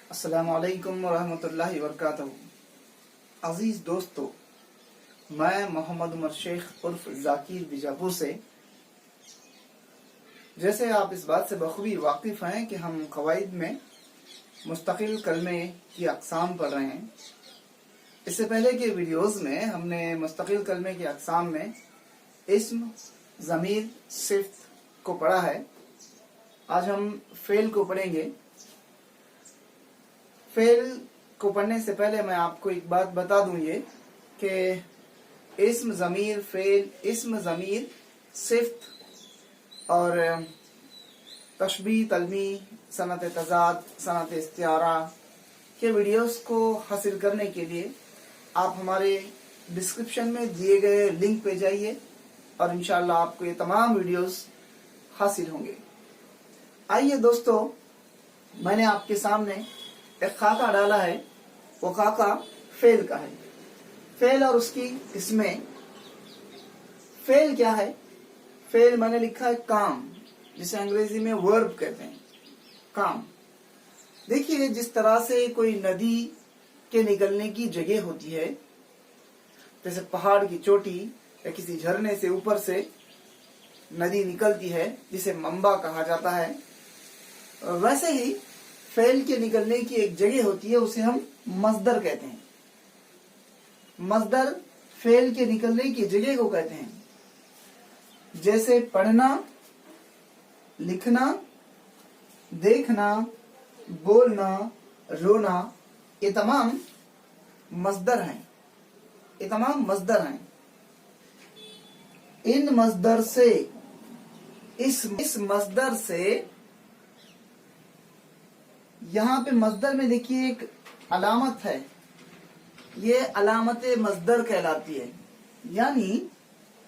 السلام علیکم ورحمۃ اللہ وبرکاتہ۔ عزیز دوستو، میں محمد عمر شیخ عرف ذاکر بیجاپور سے، جیسے آپ اس بات سے بخوبی واقف ہیں کہ ہم قواعد میں مستقل کلمے کی اقسام پڑھ رہے ہیں۔ اس سے پہلے کے ویڈیوز میں ہم نے مستقل کلمے کی اقسام میں اسم، ضمیر، صفت کو پڑھا ہے۔ آج ہم فعل کو پڑھیں گے۔ فعل کو پڑھنے سے پہلے میں آپ کو ایک بات بتا دوں یہ کہ اسم، ضمیر، فعل، اسم، ضمیر، صفت اور تشبیہ، تلمیح، صنعت تضاد، صنعت استعارہ کے ویڈیوز کو حاصل کرنے کے لیے آپ ہمارے ڈسکرپشن میں دیے گئے لنک پہ جائیے اور انشاءاللہ آپ کو یہ تمام ویڈیوز حاصل ہوں گے۔ آئیے دوستو، میں نے آپ کے سامنے ایک خاکہ ڈالا ہے۔ وہ خاکہ فعل کا ہے۔ فعل اور اس کی قسمیں۔ فعل کیا ہے؟ فعل میں نے لکھا ہے کام، جسے انگریزی میں ورب کہتے ہیں، کام۔ دیکھیے، جس طرح سے کوئی ندی کے نکلنے کی جگہ ہوتی ہے، جیسے پہاڑ کی چوٹی یا کسی جھرنے سے اوپر سے ندی نکلتی ہے جسے منبع کہا جاتا ہے، ویسے ہی فعل کے نکلنے کی ایک جگہ ہوتی ہے، اسے ہم مصدر کہتے ہیں۔ مصدر فعل کے نکلنے کی جگہ کو کہتے ہیں۔ جیسے پڑھنا، لکھنا، دیکھنا، بولنا، رونا، یہ تمام مصدر ہیں۔ یہ تمام مصدر ہیں۔ ان مصدر سے، اس مصدر سے، یہاں پہ مصدر میں دیکھیے ایک علامت ہے، یہ علامت مصدر کہلاتی ہے۔ یعنی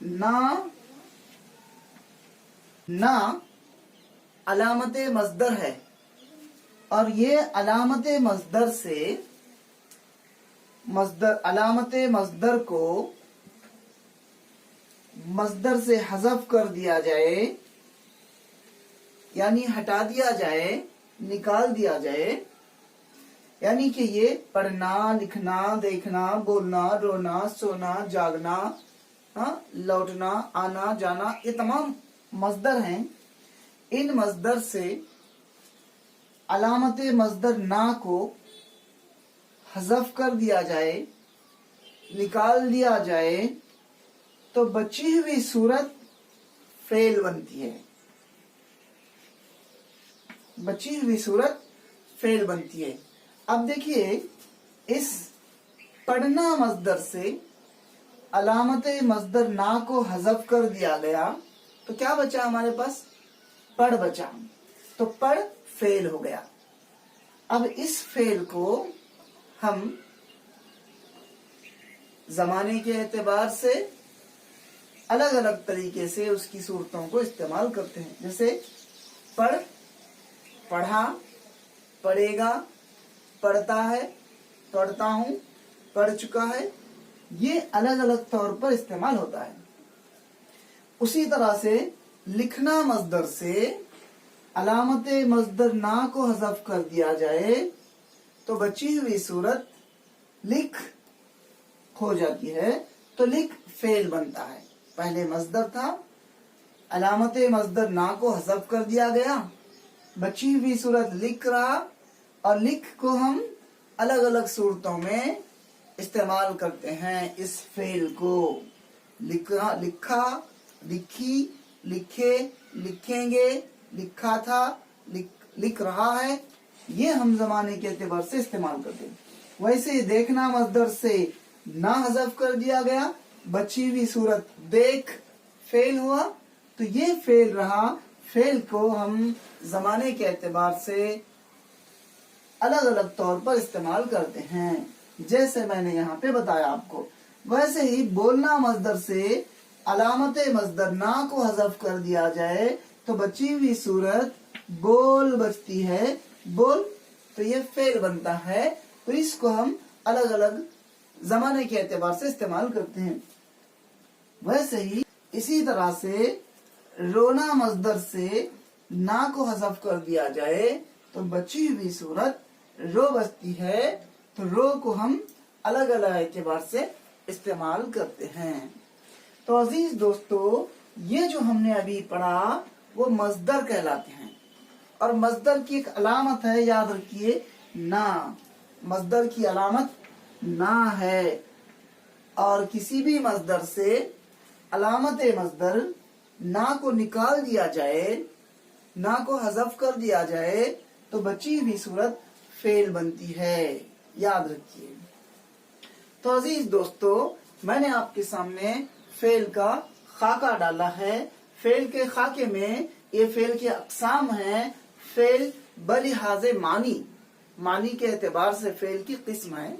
نہ علامت مصدر ہے، اور یہ علامت مصدر سے، علامت مصدر کو مصدر سے حذف کر دیا جائے، یعنی ہٹا دیا جائے، نکال دیا جائے، یعنی کہ یہ پڑھنا، لکھنا، دیکھنا، بولنا، رونا، سونا، جاگنا، لوٹنا، آنا، جانا، یہ تمام مصدر ہیں۔ ان مصدر سے علامت مصدر نہ کو حذف کر دیا جائے، نکال دیا جائے، تو بچی ہوئی صورت فعل بنتی ہے۔ بچی ہوئی صورت فعل بنتی ہے۔ اب دیکھیے، اس پڑھنا مصدر سے علامت مصدر نہ کو حذف کر دیا گیا، تو کیا بچا ہمارے پاس؟ پڑھ بچا۔ تو پڑھ فعل ہو گیا۔ اب اس فعل کو ہم زمانے کے اعتبار سے الگ الگ طریقے سے اس کی صورتوں کو استعمال کرتے ہیں۔ جیسے پڑھ، پڑھا، پڑھے گا، پڑھتا ہے، پڑھتا ہوں، پڑھ چکا ہے، یہ الگ الگ طور پر استعمال ہوتا ہے۔ اسی طرح سے لکھنا مصدر سے علامت مصدر نہ کو حذف کر دیا جائے تو بچی ہوئی صورت لکھ ہو جاتی ہے، تو لکھ فعل بنتا ہے۔ پہلے مصدر تھا، علامت مصدر نہ کو حذف کر دیا گیا، بچی ہوئی صورت لکھ رہا، اور لکھ کو ہم الگ الگ صورتوں میں استعمال کرتے ہیں۔ اس فعل کو لکھا، لکھی، لکھے، لکھیں گے، لکھا تھا، لکھ رہا ہے، یہ ہم زمانے کے اعتبار سے استعمال کرتے ہیں۔ ویسے دیکھنا مصدر سے نہ حذف کر دیا گیا، بچی ہوئی صورت دیکھ فعل ہوا، تو یہ فعل رہا۔ فعل کو ہم زمانے کے اعتبار سے الگ الگ طور پر استعمال کرتے ہیں، جیسے میں نے یہاں پہ بتایا آپ کو۔ ویسے ہی بولنا مصدر سے علامت مصدر نہ کو حذف کر دیا جائے تو بچی ہوئی صورت بول بچتی ہے، بول، تو یہ فعل بنتا ہے۔ تو اس کو ہم الگ الگ زمانے کے اعتبار سے استعمال کرتے ہیں۔ ویسے ہی اسی طرح سے رونا مصدر سے نہ کو حذف کر دیا جائے تو بچی ہوئی صورت रो बचती है तो रो को हम अलग अलग एतबार से इस्तेमाल करते हैं। तो अजीज दोस्तों, ये जो हमने अभी पढ़ा वो मजदर कहलाते हैं, और मजदर की एक अलामत है, याद रखिए, ना। मजदर की अलामत ना है, और किसी भी मजदर से अलामत मजदर ना को निकाल दिया जाए, ना को हज़फ कर दिया जाए तो बची हुई सूरत फेल बनती है, याद रखिए। तो अजीज दोस्तों, मैंने आपके सामने फेल का खाका डाला है। फेल के खाके में ये फेल के अक़साम हैं। फेल बलिहाज़े मानी, मानी के एतबार से फेल की किस्म है,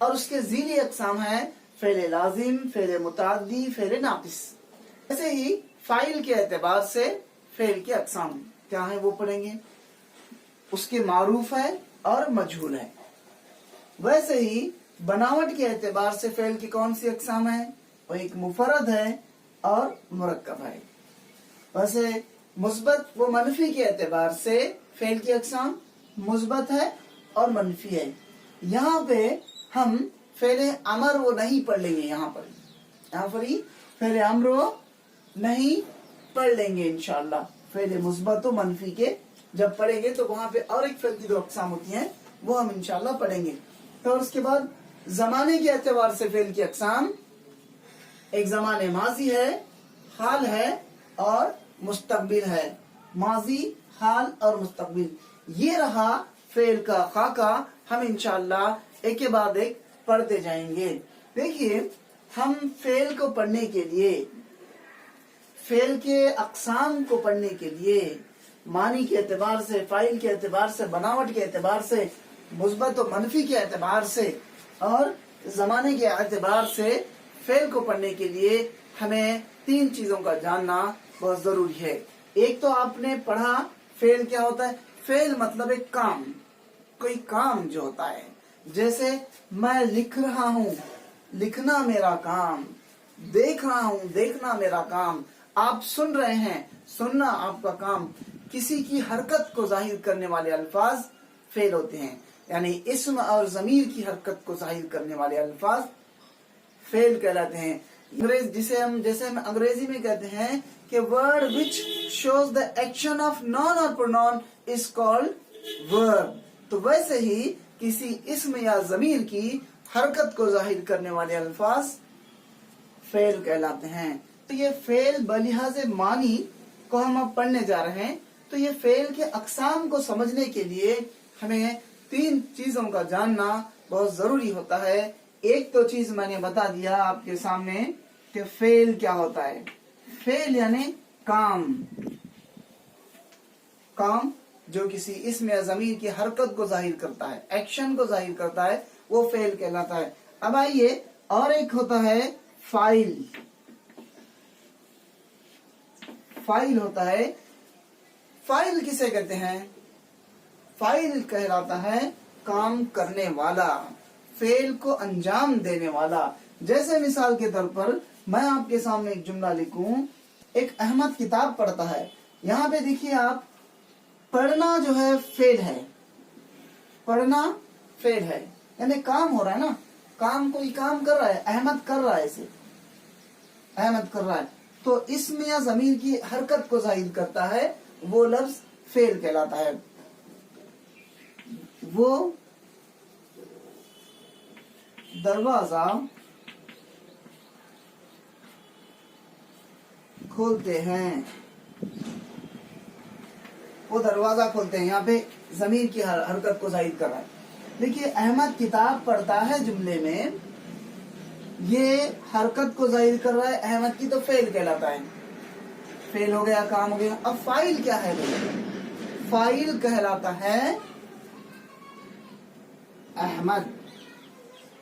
और उसके ज़ीली अक़साम है फेल लाजिम, फेल मुताद्दी, फेल नाक़िस। ऐसे ही फाइल के एतबार से फेल के अक़साम क्या है वो पढ़ेंगे। उसके मारूफ है और मजहूल है। वैसे ही बनावट के एतबार से फेल की कौन सी अक़साम है, वो एक मुफरद है और मुरक्कब है। वैसे मुस्बत व मनफी के एतबार से फेल की अक़साम मुस्बत है और मनफी है। यहाँ पे हम फेल अमर वो नहीं पढ़ लेंगे, यहाँ पर ही फेल अमर वो नहीं पढ़ लेंगे इंशाअल्लाह। फेल मुस्बत व मनफी के जब पढ़ेंगे तो वहां पे और एक फेल की दो अक़साम होती हैं, वो हम इंशाअल्लाह पढ़ेंगे। तो उसके बाद जमाने के एतबार से फेल की अक़साम, एक ज़माने माजी है, हाल है और मुस्तक़बिल है। माजी, हाल और मुस्तक़बिल, ये रहा फेल का खाका। हम इंशाअल्लाह एक के बाद एक पढ़ते जाएंगे। देखिए, हम फेल को पढ़ने के लिए, फेल के अक़साम को पढ़ने के लिए मानी के एतबार से, फाइल के एतबार से, बनावट के एतबार से, मुस्बत और मनफी के एतबार से और जमाने के एतबार से फेल को पढ़ने के लिए हमें तीन चीजों का जानना बहुत जरूरी है। एक तो आपने पढ़ा फेल क्या होता है। फेल मतलब एक काम, कोई काम जो होता है। जैसे मैं लिख रहा हूँ, लिखना मेरा काम। देख रहा हूँ, देखना मेरा काम। आप सुन रहे हैं, सुनना आपका काम। किसी की हरकत को जाहिर करने वाले अल्फाज फेल होते हैं, यानी इस्म और ज़मीर की हरकत को जाहिर करने वाले अल्फाज फेल कहलाते हैं। जैसे हम अंग्रेजी में कहते हैं कि word which shows the action of non और प्रोनाउन इज कॉल्ड वर्ब। तो वैसे ही किसी इस्म या ज़मीर की हरकत को जाहिर करने वाले अल्फाज फेल कहलाते हैं। तो ये फेल बलिहाज़े मानी को हम अब पढ़ने जा रहे हैं। तो ये फेल के अक़साम को समझने के लिए हमें तीन चीजों का जानना बहुत जरूरी होता है। एक तो चीज मैंने बता दिया आपके सामने कि फेल क्या होता है। फेल यानी काम, काम जो किसी इस्म या ज़मीर की हरकत को जाहिर करता है, एक्शन को जाहिर करता है, वो फेल कहलाता है। अब आइए, और एक होता है फाइल। फाइल होता है, फाइल किसे कहते हैं? फाइल कहलाता है काम करने वाला, फेल को अंजाम देने वाला। जैसे मिसाल के तौर पर मैं आपके सामने एक जुमला लिखूं, एक अहमद किताब पढ़ता है। यहाँ पे देखिए आप, पढ़ना जो है फेल है, पढ़ना फेल है, यानी काम हो रहा है ना, काम कोई काम कर रहा है, अहमद कर रहा है, इसे अहमद कर रहा है, तो इसमें या ज़मीर की हरकत को जाहिर करता है, वो लफ्ज फेल कहलाता है। वो दरवाजा खोलते हैं, वो दरवाजा खोलते हैं, यहाँ पे ज़मीर की हरकत को जाहिर कर रहा है। देखिए, अहमद किताब पढ़ता है जुमले में, ये हरकत को जाहिर कर रहा है अहमद की, तो फेल कहलाता है। फेल हो गया, काम हो गया। अब फाइल क्या है भाई? फाइल कहलाता है अहमद,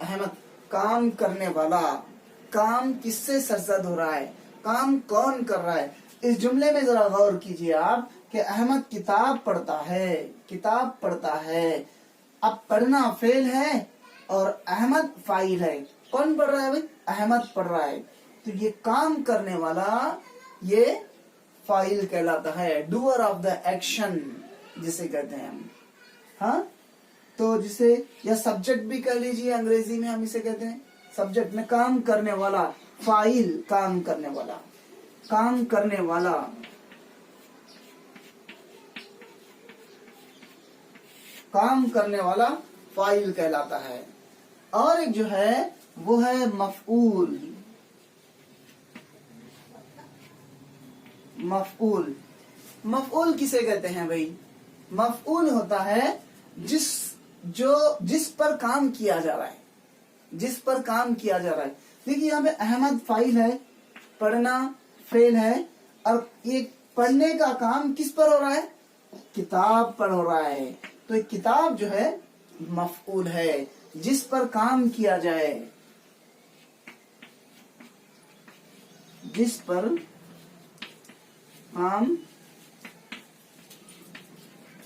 अहमद काम करने वाला। काम किससे सरजद हो रहा है, काम कौन कर रहा है? इस जुमले में जरा गौर कीजिए आप कि अहमद किताब पढ़ता है, किताब पढ़ता है। अब पढ़ना फेल है और अहमद फाइल है। कौन पढ़ रहा है भाई? अहमद पढ़ रहा है। तो ये काम करने वाला, ये फाइल कहलाता है, डूअर ऑफ द एक्शन जिसे कहते हैं हम। हाँ, तो जिसे, या सब्जेक्ट भी कह लीजिए, अंग्रेजी में हम इसे कहते हैं सब्जेक्ट में काम करने वाला, फाइल काम करने वाला, काम करने वाला। काम करने वाला फाइल कहलाता है। और एक जो है वो है मफऊल। मफऊल, मफऊल किसे कहते हैं भाई? मफऊल होता है जिस पर काम किया जा रहा है, जिस पर काम किया जा रहा है। देखिए यहाँ पे अहमद फाइल है, पढ़ना फेल है, और ये पढ़ने का काम किस पर हो रहा है? किताब पर हो रहा है। तो एक किताब जो है मफऊल है, जिस पर काम किया जाए, जिस पर काम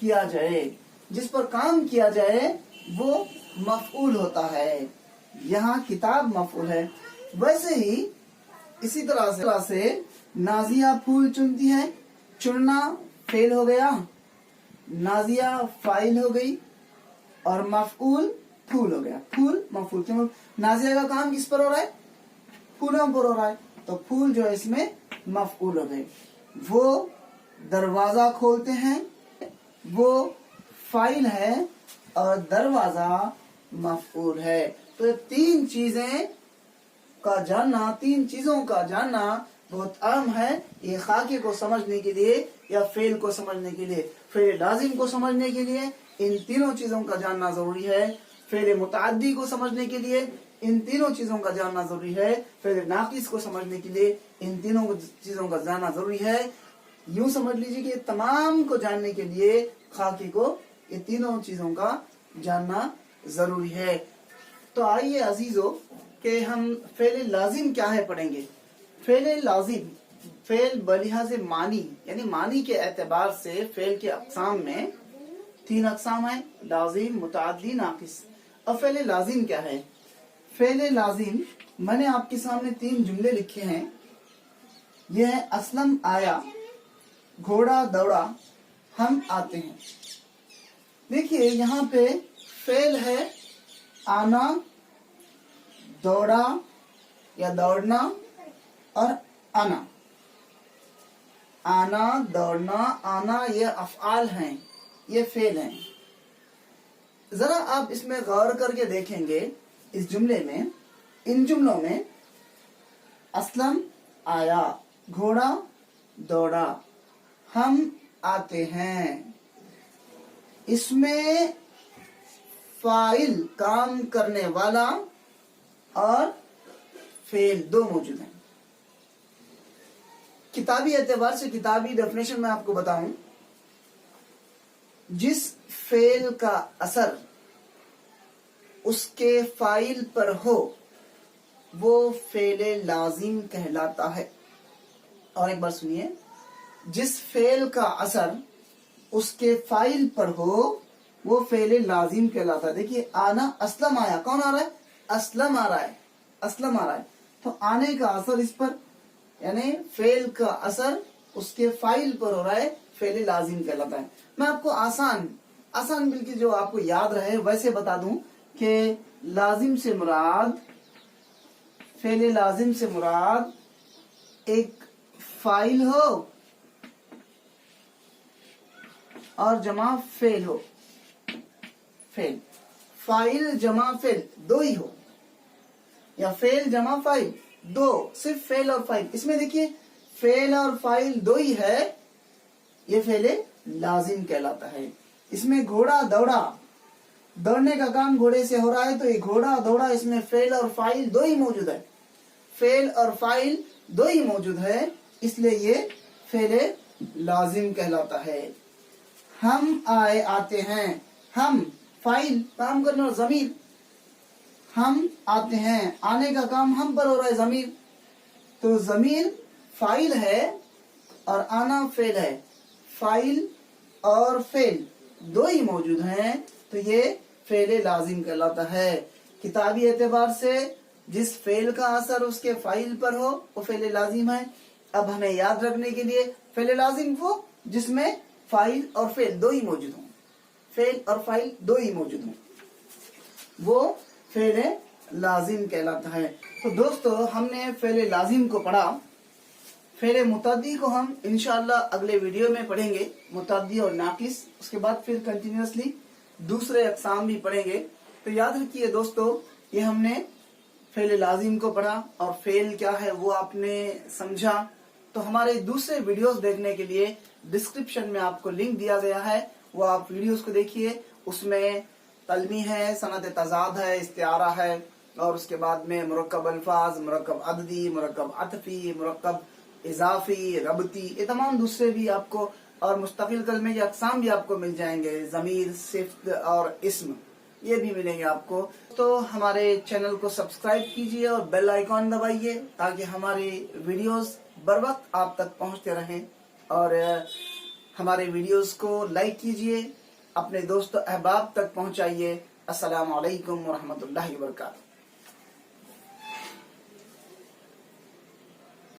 किया जाए, जिस पर काम किया जाए वो मफऊल होता है। यहाँ किताब मफऊल है। वैसे ही इसी तरह से नाजिया फूल चुनती है, चुनना फेल हो गया, नाजिया फाइल हो गई, और मफऊल फूल हो गया। फूल मफऊल, क्यों? नाजिया का काम किस पर हो रहा है? फूलों पर हो रहा है, तो फूल जो है इसमें मफऊल हो गए। वो दरवाजा खोलते हैं, वो फाइल है, और दरवाजा मफऊल है। तो तीन चीजें का जानना, तीन चीजों का जानना बहुत अहम है ये खाके को समझने के लिए या फेल को समझने के लिए। फेल लाजिम को समझने के लिए इन तीनों चीजों का जानना जरूरी है। फेल मुतअद्दी को समझने के लिए इन तीनों चीजों का जानना जरूरी है। फेल नाकिस को समझने के लिए इन तीनों चीजों का जानना जरूरी है। यूं समझ लीजिए कि तमाम को जानने के लिए खाके को ये तीनों चीजों का जानना जरूरी है। तो आइए अजीजों कि हम फेल लाजिम क्या है पढ़ेंगे। फेल लाजिम, फेल बलिहाज़े मानी, यानी मानी के एतबार से फेल के अक़साम में तीन अक़साम है, लाजिम, मुतअद्दी, नाकिस। अब फेल लाजिम क्या है? फेल लाजिम, मैंने आपके सामने तीन जुमले लिखे हैं। यह है असलम आया, घोड़ा दौड़ा, हम आते हैं। देखिए यहाँ पे फेल है आना, दौड़ा या दौड़ना, और आना। आना, दौड़ना, आना ये अफ़आल हैं, ये फेल हैं। जरा आप इसमें गौर करके देखेंगे इस जुमले में, इन जुमलों में असलम आया, घोड़ा दौड़ा, हम आते हैं, इसमें फाइल काम करने वाला और फेल दो मौजूद हैं। किताबी एतबार से, किताबी डेफिनेशन में आपको बताऊं, जिस फेल का असर उसके फाइल पर हो वो फेल लाजिम कहलाता है। और एक बार सुनिए, जिस फेल का असर उसके फाइल पर हो वो फेल लाजिम कहलाता है। देखिए आना, असलम आया, कौन आ रहा है? असलम आ रहा है, असलम आ रहा है। तो आने का असर इस पर, यानी फेल का असर उसके फाइल पर हो रहा है, फेल लाजिम कहलाता है। मैं आपको आसान बिल्कुल जो आपको याद रहे वैसे बता दूं कि लाजिम से मुराद, फेल लाजिम से मुराद एक फाइल हो और जमा फेल हो। फेल, फाइल जमा फेल दो ही हो, या फेल जमा फाइल दो, सिर्फ फेल और फाइल। इसमें देखिए फेल और फाइल दो ही है, ये फेल लाजिम कहलाता है। इसमें घोड़ा दौड़ा, दौड़ने का काम घोड़े से हो रहा है, तो ये घोड़ा दौड़ा, इसमें फेल और फाइल दो ही मौजूद है, फेल और फाइल दो ही मौजूद है, इसलिए ये फेल लाजिम कहलाता है। हम आए, आते हैं, हम फाइल काम करने और ज़मीर, हम आते हैं, आने का काम हम पर हो रहा है, ज़मीर, तो ज़मीर फाइल है और आना फेल है। फाइल और फेल दो ही मौजूद हैं, तो ये फेल लाजिम कहलाता है। किताबी एतबार से जिस फेल का असर उसके फाइल पर हो वो फेल लाजिम है। अब हमें याद रखने के लिए फेल लाजिम वो जिसमें फाइल और फेल दो ही मौजूद हों, फेल और फाइल दो ही मौजूद हों। वो फेल लाजिम कहलाता है। तो दोस्तों हमने फेल लाजिम को पढ़ा। फेल मुतद्दी को हम इंशाअल्लाह अगले वीडियो में पढ़ेंगे, मुतद्दी और नाकिस। उसके बाद फिर कंटिन्यूसली दूसरे अक़साम भी पढ़ेंगे। तो याद रखिए दोस्तों, ये हमने फेल लाजिम को पढ़ा और फेल क्या है वो आपने समझा। तो हमारे दूसरे वीडियोस देखने के लिए डिस्क्रिप्शन में आपको लिंक दिया गया है, वो आप वीडियोस को देखिए। उसमें तलमी है, सनद तजाद है, इस्तिआरा है, और उसके बाद में मुरक्कब अल्फाज, मुरक्कब अददी, मुरक्कब अतफी, मुरक्कब इजाफी, रबती, ये तमाम दूसरे भी आपको, और मुस्तकिल कलमे के अक़साम भी आपको मिल जाएंगे, ज़मीर, सिफ्त और इस्म, ये भी मिलेंगे आपको। तो हमारे चैनल को सब्सक्राइब कीजिए और बेल आइकॉन दबाइए ताकि हमारे वीडियोस बर वक्त आप तक पहुंचते रहें। और हमारे वीडियोस को लाइक कीजिए, अपने दोस्तों अहबाब तक पहुंचाइए। अस्सलामु अलैकुम व रहमतुल्लाहि व बरकातहू।